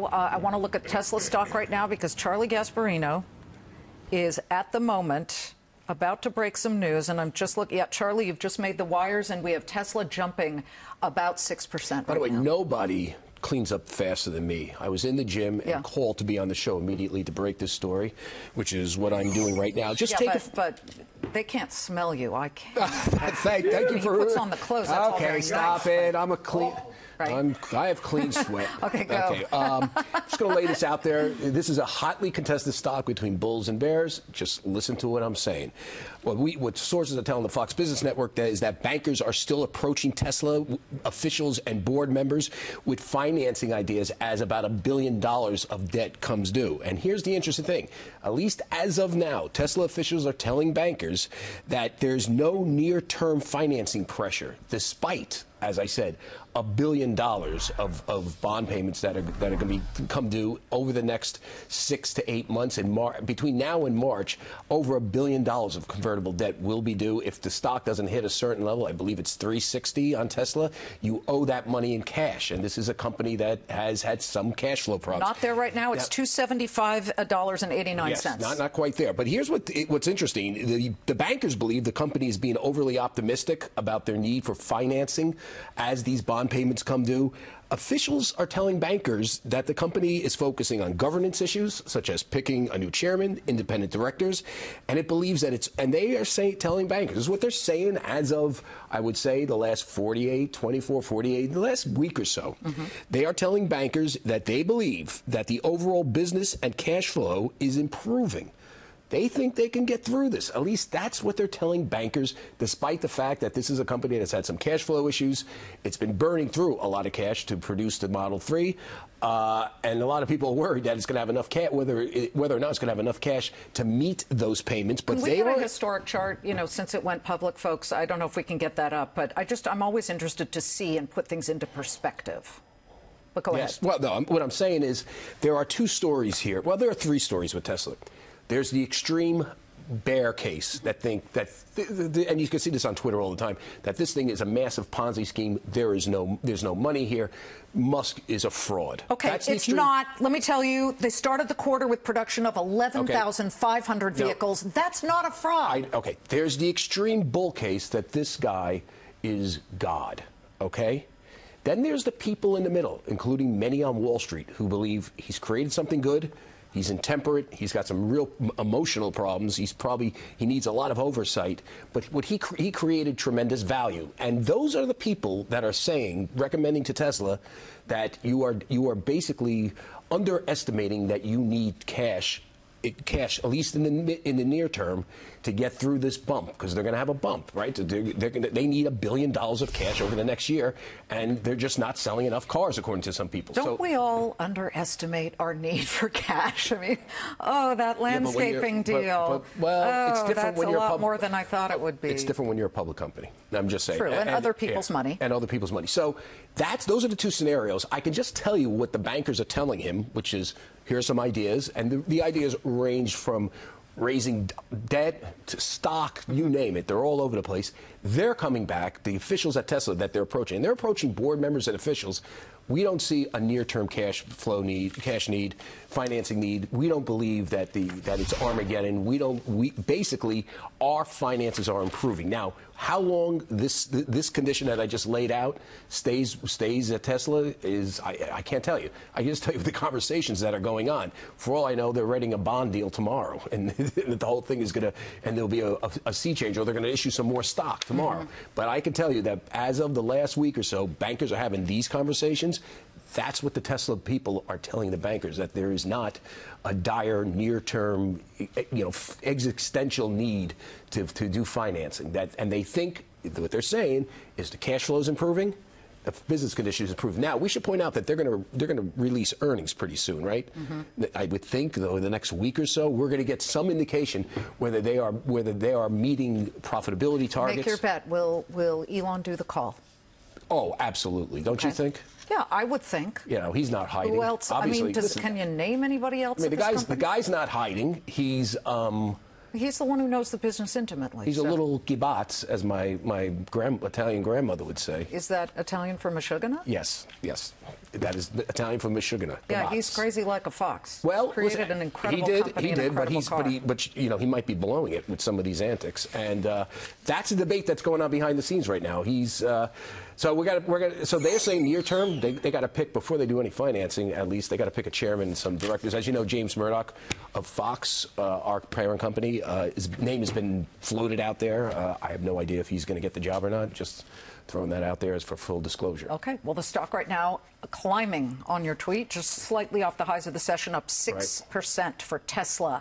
I want to look at Tesla stock right now because Charlie Gasparino is at the moment about to break some news, and I'm just looking. Yeah, Charlie, you've just made the wires, and we have Tesla jumping about 6%. By the way, nobody cleans up faster than me. I was in the gym and called to be on the show immediately to break this story, which is what I'm doing right now. Just but they can't smell you. I can't. Thank you for. He puts on the clothes. That's all very stop nice, it. I'm a clean. Right. I have clean sweat. Okay, go. Okay, just going to lay this out there. This is a hotly contested stock between bulls and bears. Just listen to what I'm saying. What sources are telling the Fox Business Network is that bankers are still approaching Tesla officials and board members with financing ideas as about $1 billion of debt comes due. And here's the interesting thing. At least as of now, Tesla officials are telling bankers that there's no near-term financing pressure, despite, as I said, $1 billion of bond payments that are going to come due over the next 6 to 8 months. Between now and March, over $1 billion of convertible debt will be due. If the stock doesn't hit a certain level, I believe it's 360 on Tesla, you owe that money in cash. And this is a company that has had some cash flow problems. Not there right now. It's $275.89. Yes, not quite there. But here's what's interesting. The bankers believe the company is being overly optimistic about their need for financing as these bond payments come due. Officials are telling bankers that the company is focusing on governance issues, such as picking a new chairman, independent directors, and it believes that they are telling bankers, this is what they're saying as of, I would say, the last 48, the last week or so. They are telling bankers that they believe that the overall business and cash flow is improving. They think they can get through this. At least that's what they're telling bankers, despite the fact that this is a company that's had some cash flow issues. It's been burning through a lot of cash to produce the Model 3. And a lot of people are worried that it's going to have enough cash, whether or not it's going to have enough cash to meet those payments. But we have a historic chart, since it went public, folks. I don't know if we can get that up, but I'm always interested to see and put things into perspective. But go ahead. Well, no, what I'm saying is there are two stories here. Well, there are three stories with Tesla. There's the extreme bear case that think that, and you can see this on Twitter all the time, that this thing is a massive Ponzi scheme. There's no money here. Musk is a fraud. Okay, it's not. Let me tell you, they started the quarter with production of 11,500 vehicles. No. That's not a fraud. Okay, there's the extreme bull case that this guy is God. Okay. Then there's the people in the middle, including many on Wall Street, who believe he's created something good. He's intemperate. He's got some real emotional problems. He needs a lot of oversight. But he created tremendous value. And those are the people that are recommending to Tesla that you are basically underestimating that you need cash, at least in the near term, to get through this bump, because they're going to have a bump, right? They need $1 billion of cash over the next year, and they're just not selling enough cars, according to some people. Don't we all underestimate our need for cash? I mean, that landscaping deal. It's different when you're a lot more than I thought it would be. It's different when you're a public company. I'm just saying. True, and other people's money. And other people's money. So those are the two scenarios. I can just tell you what the bankers are telling him, which is, here are some ideas, and the ideas range from raising debt to stock, you name it. They're all over the place. They're coming back, the officials at Tesla that they're approaching. And they're approaching board members and officials. We don't see a near-term cash need, financing need. We don't believe that it's Armageddon. Basically, our finances are improving. Now, how long this condition that I just laid out stays at Tesla is, I can't tell you. I can just tell you the conversations that are going on. For all I know, they're writing a bond deal tomorrow, and the whole thing is going to, and there'll be a sea change, or they're going to issue some more stock tomorrow. But I can tell you that as of the last week or so, bankers are having these conversations. That's what the Tesla people are telling the bankers, that there is not a dire near-term, existential need to do financing. And they think what they're saying is the cash flow is improving, the business conditions improving. Now, we should point out that they're going to release earnings pretty soon, right? I would think, though, in the next week or so, we're going to get some indication whether they are meeting profitability targets. Make your bet. Will Elon do the call? Oh, absolutely. Don't you think? Yeah, I would think. He's not hiding. Who else? Obviously, can you name anybody else? The guy's not hiding. He's He's the one who knows the business intimately. He's a little gibatz, as my Italian grandmother would say. Is that Italian for Meshuggah? Yes, yes. That is Italian for Meshuggah. Yeah, he's crazy like a fox. Well, created an incredible company, he did, but car. he might be blowing it with some of these antics, and that's a debate that's going on behind the scenes right now. So they're saying near term they got to pick before they do any financing. At least they got to pick a chairman and some directors. As you know, James Murdoch of Fox, our parent company, his name has been floated out there. I have no idea if he's going to get the job or not. Just throwing that out there as for full disclosure. Okay. Well, the stock right now climbing on your tweet, just slightly off the highs of the session, up 6% for Tesla.